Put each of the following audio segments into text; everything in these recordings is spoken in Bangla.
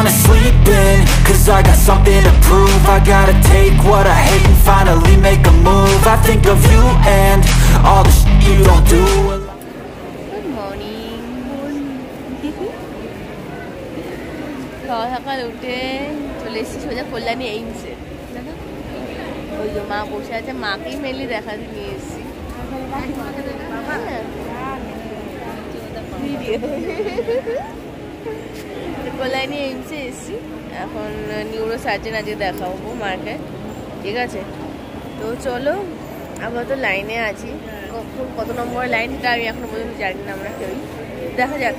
wanna sleep in, cause I got something to prove. I gotta take what I hate and finally make a move. I think of you and all the shit you don't do. Good morning. সকাল উঠে চলে এসেছি সোজা কল্যাণী এইমসে। ওই যে মা বসে আছে, মাকেই মেনলি দেখাতে নিয়ে এসেছি। কল্যাণী এইমসে এসেছি, এখন নিউরো সার্জন আজকে দেখাবো মাকে, ঠিক আছে? তো চলো, আবার তো লাইনে আছি, কত নম্বর লাইন সেটা আমি এখনো পর্যন্ত জানি না, আমরা কেউই, দেখা যাক,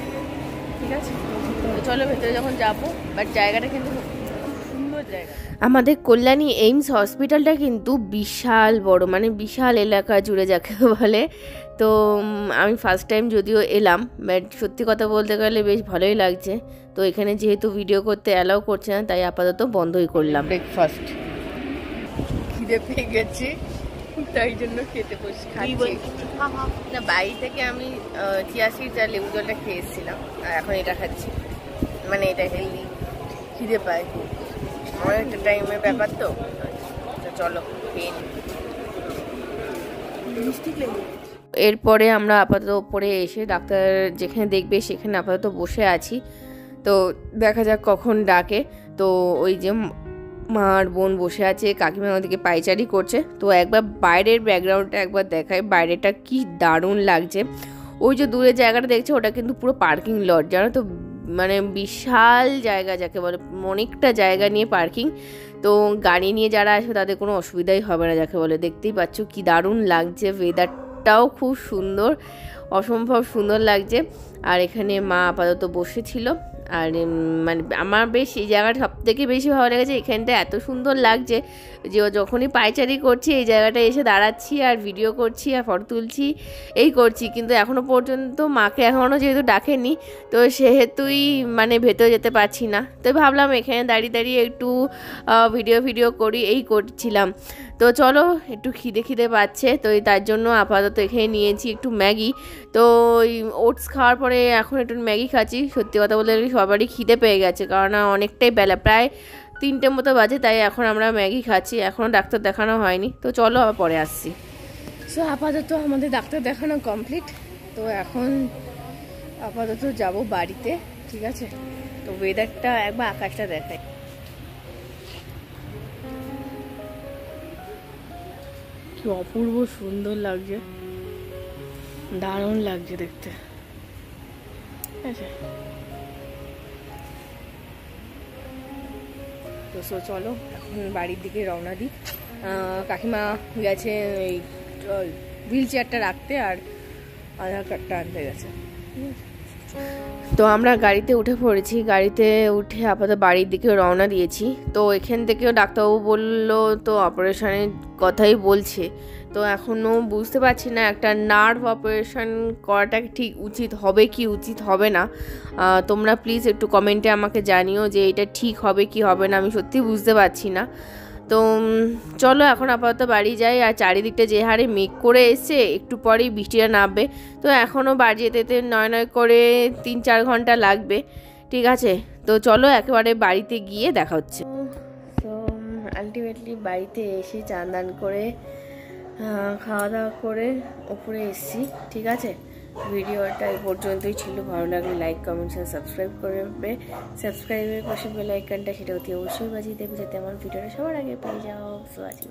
ঠিক আছে? তো চলো ভেতরে যখন যাবো, বাট জায়গাটা কিন্তু সুন্দর জায়গা। আমাদের কল্যাণী এইমস হসপিটালটা কিন্তু বিশাল বড়, মানে বিশাল এলাকা জুড়ে যাকে বলে। তো আমি ফার্স্ট টাইম যদিও এলাম, বাট সত্যি কথা বলতে গেলে বেশ ভালোই লাগছে। তো এখানে যেহেতু ভিডিও করতে অ্যালাউ করছে না, তাই আপাতত বন্ধই করলাম। ব্রেকফাস্ট খিদে পেয়ে গেছে, তাই জন্য খেতে বসে খাচ্ছি। না, বাড়ি থেকে আমি চিয়া সিডস আর লেবু জলটা খেয়ে এসেছিলাম, আর এখন এটা খাচ্ছি, মানে এটা হেলদি, খিদে পায় খুব, অনেকটা টাইমের ব্যাপার। তো চলো খেয়ে নিই। এরপরে আমরা আপাতত ওপরে এসে ডাক্তার যেখানে দেখবে সেখানে আপাতত বসে আছি। তো দেখা যাক কখন ডাকে। তো ওই যে মার বোন বসে আছে, কাকিমা ওদিকে পাইচারি করছে। তো একবার বাইরের ব্যাকগ্রাউন্ডটা একবার দেখায়, বাইরেটা কি দারুণ লাগছে। ওই যে দূরের জায়গাটা দেখছে, ওটা কিন্তু পুরো পার্কিং লট, জানো তো, মানে বিশাল জায়গা যাকে বলে, অনেকটা জায়গা নিয়ে পার্কিং। তো গাড়ি নিয়ে যারা আসবে তাদের কোনো অসুবিধাই হবে না যাকে বলে। দেখতেই পাচ্ছ কি দারুণ লাগছে, ওয়েদারটাও খুব সুন্দর, অসম্ভব সুন্দর লাগছে। আর এখানে মা আপাতত বসেছিল। আর মানে আমার বেশ এই জায়গাটা সবথেকে বেশি ভালো লেগেছে, এখানটা এত সুন্দর লাগছে যে যখনই পায়চারি করছি এই জায়গাটা এসে দাঁড়াচ্ছি আর ভিডিও করছি আর ফটো তুলছি, এই করছি। কিন্তু এখনও পর্যন্ত মাকে এখনও যেহেতু ডাকেনি, তো সেহেতুই মানে ভেতরে যেতে পারছি না। তো ভাবলাম এখানে দাঁড়িয়ে দাঁড়িয়ে একটু ভিডিও করি, এই করছিলাম। তো চলো, একটু খিদে পাচ্ছে, তো তার জন্য আপাতত এখানে নিয়েছি একটু ম্যাগি। তো ওই ওটস খাওয়ার পরে এখন একটু ম্যাগি খাচ্ছি। সত্যি কথা বলতে সবারই খিদে পেয়ে গেছে, কারণ অনেকটাই বেলা, প্রায় 3টে মতো বাজে, তাই এখন আমরা ম্যাগি খাচ্ছি। এখনও ডাক্তার দেখানো হয়নি, তো চলো আবার পরে আসছি। সো আপাতত আমাদের ডাক্তার দেখানো কমপ্লিট। তো এখন আপাতত যাব বাড়িতে, ঠিক আছে? তো ওয়েদারটা একবার আকাশটা দেখাই, কি অপূর্ব সুন্দর লাগছে, দারুণ লাগছে দেখতে, ঠিক আছে? তো চলো এখন বাড়ির দিকে রওনা দিই। কাকিমা গেছে এই হুইল চেয়ারটা রাখতে, আর আধার কার্ডটা আনতে গেছে। তো আমরা গাড়িতে উঠে পড়েছি, গাড়িতে উঠে আপাতত বাড়ির দিকে রওনা দিয়েছি। তো এখান থেকেও ডাক্তারবাবু বললো, তো অপারেশনের কথাই বলছে। তো এখনও বুঝতে পারছি না একটা নার্ভ অপারেশন করাটা ঠিক উচিত হবে কি উচিত হবে না। তোমরা প্লিজ একটু কমেন্টে আমাকে জানিও যে এটা ঠিক হবে কি হবে না, আমি সত্যি বুঝতে পারছি না। তো চলো এখন আপাতত বাড়ি যাই। আর চারিদিকটা যে হারে মেঘ করে এসছে, একটু পরেই বৃষ্টিটা নামবে। তো এখনও বাড়ি যেতে নয় করে 3-4 ঘন্টা লাগবে, ঠিক আছে? তো চলো একেবারে বাড়িতে গিয়ে দেখা হচ্ছে। তো আলটিমেটলি বাড়িতে এসে চান দান করে খাওয়া দাওয়া করে ওপরে এসেছি, ঠিক আছে? ভিডিওটা এই পর্যন্তই ছিল। ভালো লাগলে লাইক, কমেন্ট, শেয়ার, সাবস্ক্রাইব করবে। সাবস্ক্রাইবের পাশে বেল আইকনটা, সেটা অতি অবশ্যই বাজিয়ে দেবে, যাতে আমার ভিডিওটা সবার আগে পেয়ে যাও। সো আজকে